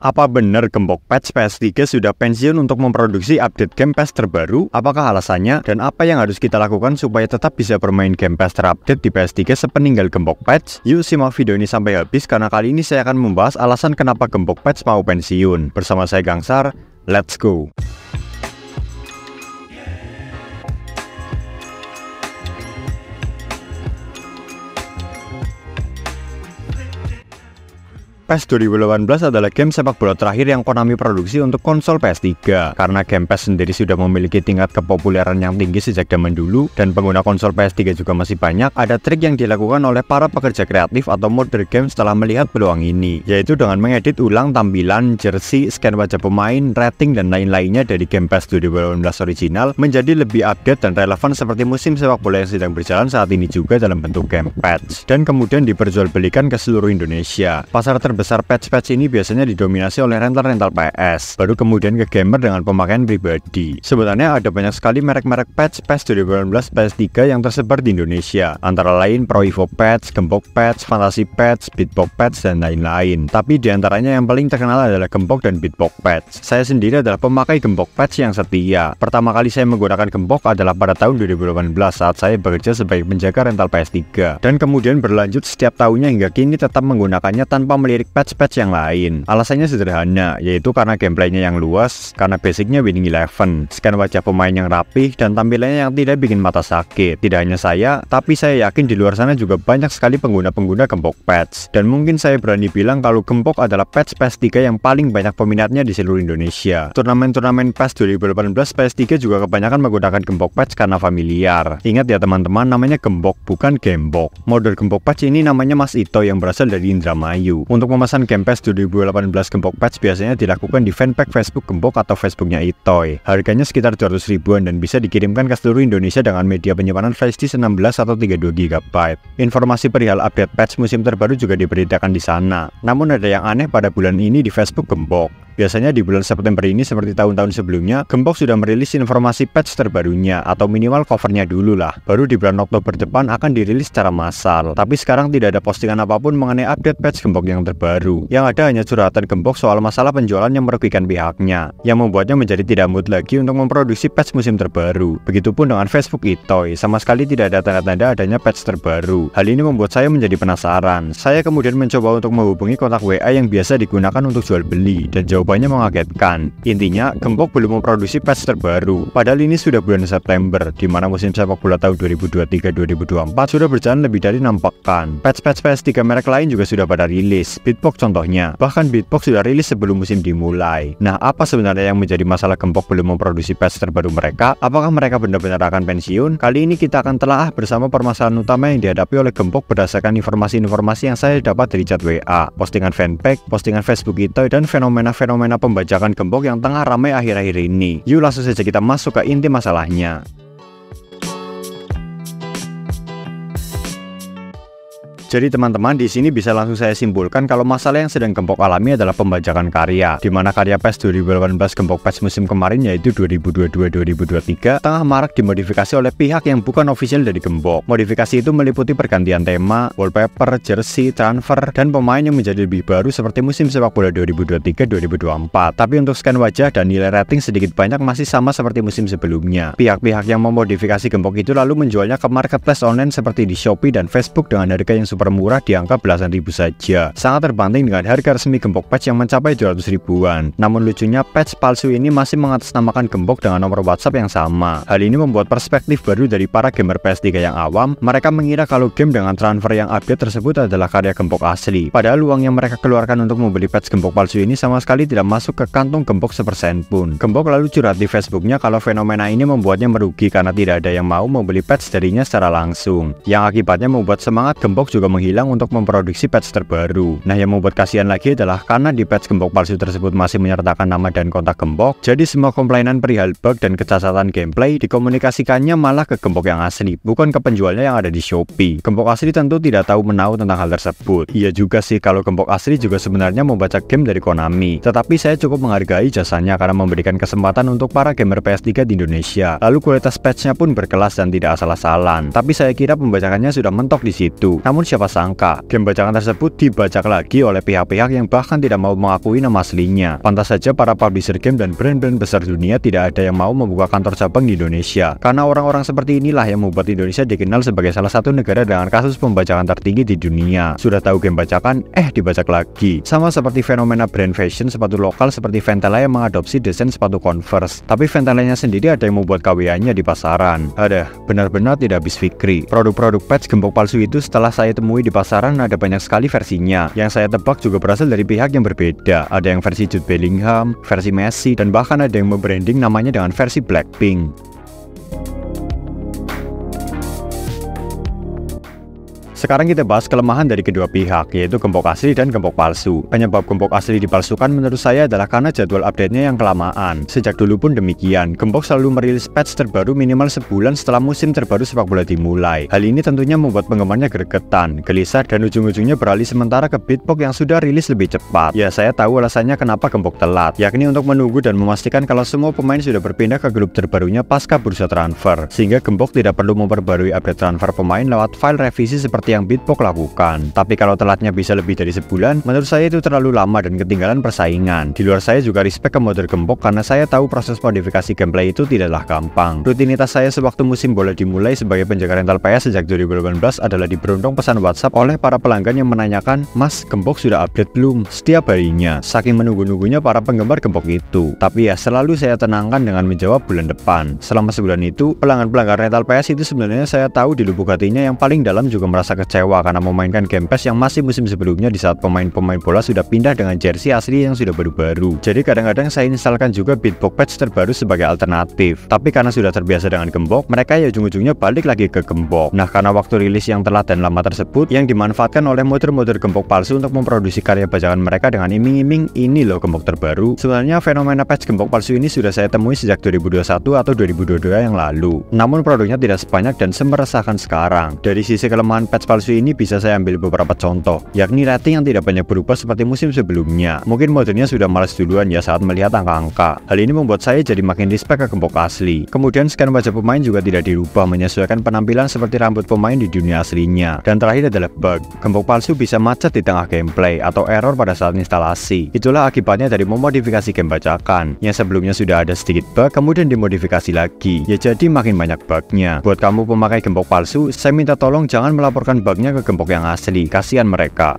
Apa benar Gembok Patch PS3 sudah pensiun untuk memproduksi update game patch terbaru? Apakah alasannya? Dan apa yang harus kita lakukan supaya tetap bisa bermain game patch terupdate di PS3 sepeninggal Gembok Patch? Yuk simak video ini sampai habis karena kali ini saya akan membahas alasan kenapa Gembok Patch mau pensiun. Bersama saya Gangsar, let's go! PES 2018 adalah game sepak bola terakhir yang Konami produksi untuk konsol PS3. Karena game PES sendiri sudah memiliki tingkat kepopuleran yang tinggi sejak zaman dulu, dan pengguna konsol PS3 juga masih banyak, ada trik yang dilakukan oleh para pekerja kreatif atau modder game setelah melihat peluang ini, yaitu dengan mengedit ulang tampilan, jersey, scan wajah pemain, rating, dan lain-lainnya dari game PES 2018 original menjadi lebih update dan relevan seperti musim sepak bola yang sedang berjalan saat ini juga dalam bentuk game patch, dan kemudian diperjualbelikan ke seluruh Indonesia. Pasar terbesar patch ini biasanya didominasi oleh rental PS, baru kemudian ke gamer dengan pemakaian pribadi. Sebenarnya ada banyak sekali merek-merek patch PES 2018 PS3 yang tersebar di Indonesia, antara lain Pro Evo Patch, Gembok Patch, Fantasy Patch, Beatbox Patch, dan lain-lain. Tapi diantaranya yang paling terkenal adalah Gembok dan Beatbox Patch. Saya sendiri adalah pemakai Gembok Patch yang setia. Pertama kali saya menggunakan Gembok adalah pada tahun 2018 saat saya bekerja sebagai penjaga rental PS3, dan kemudian berlanjut setiap tahunnya hingga kini tetap menggunakannya tanpa melirik patch yang lain. Alasannya sederhana, yaitu karena gameplaynya yang luas, karena basicnya Winning Eleven, scan wajah pemain yang rapih, dan tampilannya yang tidak bikin mata sakit. Tidak hanya saya, tapi saya yakin di luar sana juga banyak sekali pengguna-pengguna Gembok Patch. Dan mungkin saya berani bilang kalau Gembok adalah patch PS3 yang paling banyak peminatnya di seluruh Indonesia. Turnamen-turnamen PES 2018 PS3 juga kebanyakan menggunakan Gembok Patch karena familiar. Ingat ya teman-teman, namanya Gembok, bukan Gembok. Model Gembok Patch ini namanya Mas Ito yang berasal dari Indramayu. Untuk memesan game PES 2018 Gembok Patch biasanya dilakukan di fanpage Facebook Gembok atau Facebooknya Itoy. Harganya sekitar 200 ribuan dan bisa dikirimkan ke seluruh Indonesia dengan media penyimpanan flashdisk 16 atau 32 GB. Informasi perihal update patch musim terbaru juga diberitakan di sana. Namun ada yang aneh pada bulan ini di Facebook Gembok. Biasanya di bulan September ini seperti tahun-tahun sebelumnya, Gembok sudah merilis informasi patch terbarunya atau minimal covernya dulu lah. Baru di bulan Oktober depan akan dirilis secara massal. Tapi sekarang tidak ada postingan apapun mengenai update patch Gembok yang terbaru. Yang ada hanya curhatan Gembok soal masalah penjualan yang merugikan pihaknya, yang membuatnya menjadi tidak mood lagi untuk memproduksi patch musim terbaru. Begitupun dengan Facebook Itoy, sama sekali tidak ada tanda-tanda adanya patch terbaru. Hal ini membuat saya menjadi penasaran. Saya kemudian mencoba untuk menghubungi kontak WA yang biasa digunakan untuk jual beli, dan jawabannya mengagetkan. Intinya, Gembok belum memproduksi patch terbaru. Padahal ini sudah bulan September, di mana musim sepak bola tahun 2023-2024 sudah berjalan lebih dari 6 pekan. Patch-patch PS3 merek lain juga sudah pada rilis. Beatbox contohnya. Bahkan Beatbox sudah rilis sebelum musim dimulai. Nah, apa sebenarnya yang menjadi masalah Gembok belum memproduksi patch terbaru mereka? Apakah mereka benar-benar akan pensiun? Kali ini kita akan telaah bersama permasalahan utama yang dihadapi oleh Gembok berdasarkan informasi-informasi yang saya dapat dari chat WA, postingan fanpage, postingan Facebook Itoy, dan fenomena pembajakan Gembok yang tengah ramai akhir-akhir ini. Yuk langsung saja kita masuk ke inti masalahnya. Jadi teman-teman, di sini bisa langsung saya simpulkan kalau masalah yang sedang Gembok alami adalah pembajakan karya, di mana karya PES 2018 Gembok Patch musim kemarin yaitu 2022-2023 tengah marak dimodifikasi oleh pihak yang bukan official dari Gembok. Modifikasi itu meliputi pergantian tema, wallpaper, jersey, transfer, dan pemain yang menjadi lebih baru seperti musim sepak bola 2023-2024. Tapi untuk scan wajah dan nilai rating sedikit banyak masih sama seperti musim sebelumnya. Pihak-pihak yang memodifikasi Gembok itu lalu menjualnya ke marketplace online seperti di Shopee dan Facebook dengan harga yang super murah di angka belasan ribu saja, sangat terbanding dengan harga resmi Gembok Patch yang mencapai 200 ribuan. Namun lucunya, patch palsu ini masih mengatasnamakan Gembok dengan nomor WhatsApp yang sama. Hal ini membuat perspektif baru dari para gamer PS3 yang awam. Mereka mengira kalau game dengan transfer yang update tersebut adalah karya Gembok asli. Padahal uang yang mereka keluarkan untuk membeli patch Gembok palsu ini sama sekali tidak masuk ke kantong Gembok sepersen pun. Gembok lalu curhat di Facebooknya kalau fenomena ini membuatnya merugi karena tidak ada yang mau membeli patch darinya secara langsung, yang akibatnya membuat semangat Gembok juga menghilang untuk memproduksi patch terbaru. Nah, yang membuat kasihan lagi adalah karena di patch Gembok palsu tersebut masih menyertakan nama dan kontak Gembok, jadi semua komplainan perihal bug dan kecacatan gameplay dikomunikasikannya malah ke Gembok yang asli, bukan ke penjualnya yang ada di Shopee. Gembok asli tentu tidak tahu menahu tentang hal tersebut. Iya juga sih kalau Gembok asli juga sebenarnya membaca game dari Konami, tetapi saya cukup menghargai jasanya karena memberikan kesempatan untuk para gamer PS3 di Indonesia. Lalu kualitas patchnya pun berkelas dan tidak asal-asalan. Tapi saya kira pembacakannya sudah mentok di situ. Namun siapa siapa sangka game bajakan tersebut dibajak lagi oleh pihak-pihak yang bahkan tidak mau mengakui nama aslinya. Pantas saja para publisher game dan brand-brand besar dunia tidak ada yang mau membuka kantor cabang di Indonesia, karena orang-orang seperti inilah yang membuat Indonesia dikenal sebagai salah satu negara dengan kasus pembajakan tertinggi di dunia. Sudah tahu game bajakan, dibajak lagi. Sama seperti fenomena brand fashion sepatu lokal seperti Ventela yang mengadopsi desain sepatu Converse, tapi Ventelanya sendiri ada yang membuat KWA-nya di pasaran. Benar-benar tidak habis fikri. Produk-produk patch gembok palsu itu setelah saya temui di pasaran ada banyak sekali versinya. Yang saya tebak juga berasal dari pihak yang berbeda. Ada yang versi Jude Bellingham, versi Messi, dan bahkan ada yang membranding namanya dengan versi Blackpink. Sekarang kita bahas kelemahan dari kedua pihak, yaitu gembok asli dan gembok palsu. Penyebab gembok asli dipalsukan menurut saya adalah karena jadwal update-nya yang kelamaan. Sejak dulu pun demikian, gembok selalu merilis patch terbaru minimal sebulan setelah musim terbaru sepak bola dimulai. Hal ini tentunya membuat penggemarnya gregetan, gelisah, dan ujung-ujungnya beralih sementara ke Beatbox yang sudah rilis lebih cepat. Ya, saya tahu alasannya kenapa gembok telat, yakni untuk menunggu dan memastikan kalau semua pemain sudah berpindah ke grup terbarunya pasca bursa transfer, sehingga gembok tidak perlu memperbarui update transfer pemain lewat file revisi seperti yang Beatbox lakukan. Tapi kalau telatnya bisa lebih dari sebulan, menurut saya itu terlalu lama dan ketinggalan persaingan. Di luar saya juga respect ke modder gembok karena saya tahu proses modifikasi gameplay itu tidaklah gampang. Rutinitas saya sewaktu musim bola dimulai sebagai penjaga rental PS sejak 2018 adalah diberondong pesan WhatsApp oleh para pelanggan yang menanyakan, "Mas, gembok sudah update belum?" setiap harinya, saking menunggu-nunggunya para penggemar gembok itu. Tapi ya, selalu saya tenangkan dengan menjawab bulan depan. Selama sebulan itu, pelanggan-pelanggan rental PS itu sebenarnya saya tahu di lubuk hatinya yang paling dalam juga merasa kecewa karena memainkan game PES yang masih musim sebelumnya di saat pemain-pemain bola sudah pindah dengan jersey asli yang sudah baru-baru. Jadi kadang-kadang saya instalkan juga Beatbox patch terbaru sebagai alternatif. Tapi karena sudah terbiasa dengan gembok, mereka ya ujung-ujungnya balik lagi ke gembok. Nah, karena waktu rilis yang telat dan lama tersebut yang dimanfaatkan oleh modder-modder gembok palsu untuk memproduksi karya bajakan mereka dengan iming-iming ini loh gembok terbaru. Sebenarnya fenomena patch gembok palsu ini sudah saya temui sejak 2021 atau 2022 yang lalu. Namun produknya tidak sebanyak dan semeresahkan sekarang. Dari sisi kelemahan patch palsu ini bisa saya ambil beberapa contoh, yakni rating yang tidak banyak berubah seperti musim sebelumnya. Mungkin modenya sudah malas duluan ya saat melihat angka-angka. Hal ini membuat saya jadi makin respect ke gembok asli. Kemudian scan wajah pemain juga tidak dirubah menyesuaikan penampilan seperti rambut pemain di dunia aslinya. Dan terakhir adalah bug. Gembok palsu bisa macet di tengah gameplay atau error pada saat instalasi. Itulah akibatnya dari memodifikasi game bajakan. Yang sebelumnya sudah ada sedikit bug, kemudian dimodifikasi lagi. Ya jadi makin banyak bugnya. Buat kamu pemakai gembok palsu, saya minta tolong jangan melaporkan bugnya ke gembok yang asli, kasihan mereka.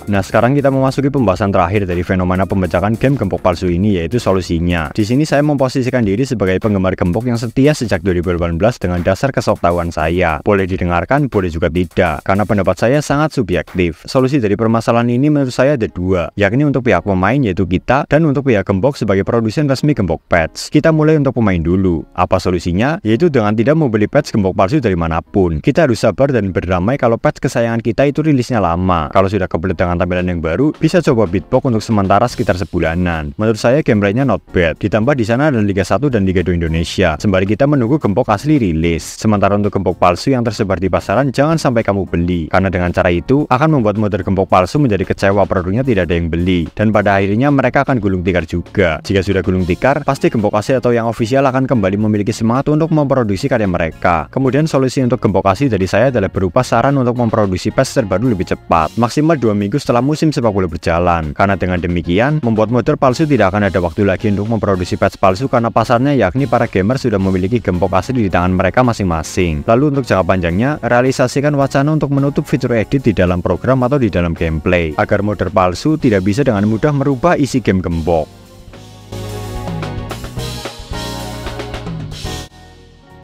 Nah, sekarang kita memasuki pembahasan terakhir dari fenomena pembajakan game gembok palsu ini, yaitu solusinya. Di sini saya memposisikan diri sebagai penggemar gembok yang setia sejak 2018 dengan dasar kesoktahuan saya. Boleh didengarkan, boleh juga tidak, karena pendapat saya sangat subjektif. Solusi dari permasalahan ini menurut saya ada dua, yakni untuk pihak pemain yaitu kita, dan untuk pihak gembok sebagai produsen resmi gembok patch. Kita mulai untuk pemain dulu. Apa solusinya? Yaitu dengan tidak membeli patch gembok palsu dari manapun. Kita harus sabar dan berdamai kalau patch kesayangan kita itu rilisnya lama. Kalau sudah kebelet dengan tampilan yang baru, bisa coba Beatbox untuk sementara sekitar sebulanan. Menurut saya gameplaynya not bad. Ditambah di sana ada Liga 1 dan Liga 2 Indonesia. Sembari kita menunggu gembok asli rilis. Sementara untuk gembok palsu yang tersebar di pasaran jangan sampai kamu beli. Karena dengan cara itu akan membuat modder gembok palsu menjadi kecewa produknya tidak ada yang beli. Dan pada akhirnya mereka akan gulung tikar juga. Jika sudah gulung tikar, pasti gembok asli atau yang ofisial akan kembali memiliki semangat untuk memproduksi karya mereka. Kemudian solusi untuk gembok asli dari saya adalah berupa saran untuk memproduksi patch terbaru lebih cepat. Maksimal 2 minggu setelah musim sepak bola berjalan. Karena dengan demikian, membuat modder palsu tidak akan ada waktu lagi untuk memproduksi patch palsu karena pasarnya yakni para gamer sudah memiliki gembok asli di tangan mereka masing-masing. Lalu untuk jangka panjangnya, realisasikan wacana untuk menutup fitur edit di dalam program atau di dalam gameplay, agar modder palsu tidak bisa dengan mudah merubah isi game gembok.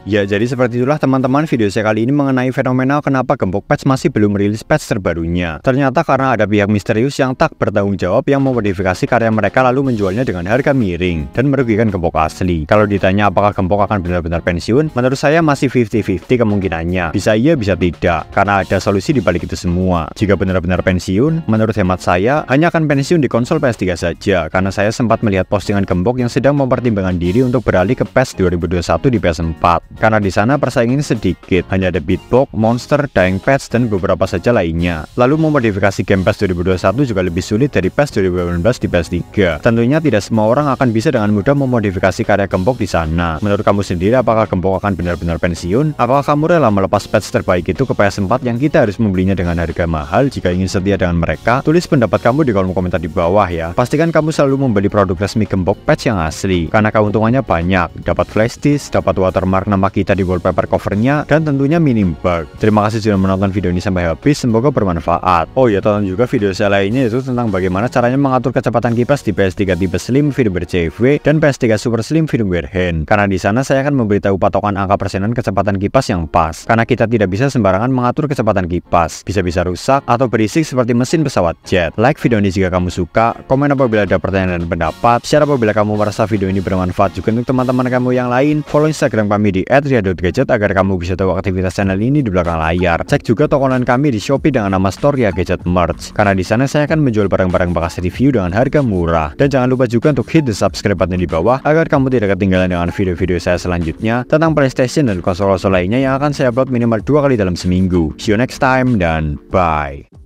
Ya, jadi seperti itulah teman-teman video saya kali ini mengenai fenomena kenapa gembok patch masih belum merilis patch terbarunya. Ternyata karena ada pihak misterius yang tak bertanggung jawab yang memodifikasi karya mereka lalu menjualnya dengan harga miring dan merugikan gembok asli. Kalau ditanya apakah gembok akan benar-benar pensiun, menurut saya masih 50-50 kemungkinannya. Bisa iya, bisa tidak, karena ada solusi di balik itu semua. Jika benar-benar pensiun, menurut hemat saya hanya akan pensiun di konsol PS3 saja, karena saya sempat melihat postingan gembok yang sedang mempertimbangkan diri untuk beralih ke PES 2021 di PS4. karena di sana persaingannya sedikit, hanya ada Beatbox, Monster, Dying Pets, dan beberapa saja lainnya. Lalu memodifikasi game PES 2021 juga lebih sulit dari PES 2018 di PS3. Tentunya tidak semua orang akan bisa dengan mudah memodifikasi karya Gembok di sana. Menurut kamu sendiri, apakah Gembok akan benar-benar pensiun? Apakah kamu rela melepas patch terbaik itu ke PS4 yang kita harus membelinya dengan harga mahal jika ingin setia dengan mereka? Tulis pendapat kamu di kolom komentar di bawah ya. Pastikan kamu selalu membeli produk resmi Gembok patch yang asli, karena keuntungannya banyak. Dapat flash disk, dapat watermark nama kita di wallpaper covernya, dan tentunya minim bug. Terima kasih sudah menonton video ini sampai habis, semoga bermanfaat. Oh ya, tonton juga video saya lainnya, yaitu tentang bagaimana caranya mengatur kecepatan kipas di PS3 tipe Slim firmware CV dan PS3 Super Slim firmware Hand. Karena di sana saya akan memberitahu patokan angka persenan kecepatan kipas yang pas. Karena kita tidak bisa sembarangan mengatur kecepatan kipas, bisa-bisa rusak atau berisik seperti mesin pesawat jet. Like video ini jika kamu suka, komen apabila ada pertanyaan dan pendapat, share apabila kamu merasa video ini bermanfaat juga untuk teman-teman kamu yang lain. Follow Instagram kami di @ria.gadget agar kamu bisa tahu aktivitas channel ini di belakang layar. Cek juga toko online kami di Shopee dengan nama Store Ria Gadget Merch, karena di sana saya akan menjual barang-barang bekas review dengan harga murah. Dan jangan lupa juga untuk hit the subscribe button di bawah agar kamu tidak ketinggalan dengan video-video saya selanjutnya tentang PlayStation dan konsol-konsol lainnya yang akan saya upload minimal 2 kali dalam seminggu. See you next time dan bye.